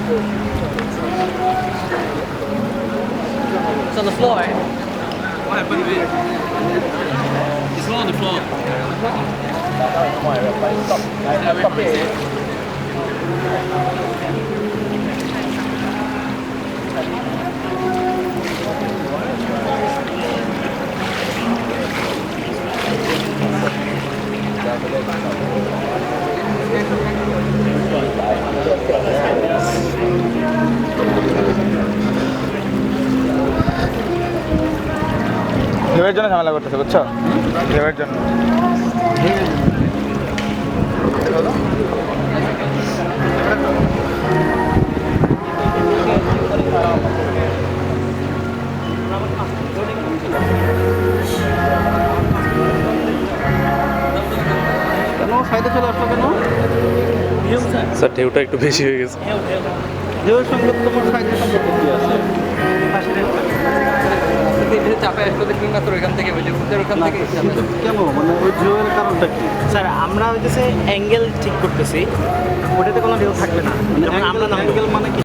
It's on the floor. What happened to it? It's not on the floor. ঢেউয়ের জন্য ঝামেলা করতেছে, বুঝছো? ঢেউয়ের জন্য। কেন সাইডে চলে আসলো কেন? স্যার ঢেউটা একটু বেশি হয়ে গেছে। ঢেউয়ের সঙ্গে তোমার সাইডের সম্পর্ক কি আছে? চাপে আসলো দেখবেন না, তোর ওইখান থেকে ওইখান থেকে কেন মানে ওই ঢেউয়ের কারণটা কি? স্যার আমরা হইতেছে অ্যাঙ্গেল ঠিক করতেছি, ওটাতে কোনো ঢেউ থাকবে না। আমরা অ্যাঙ্গেল মানে কি?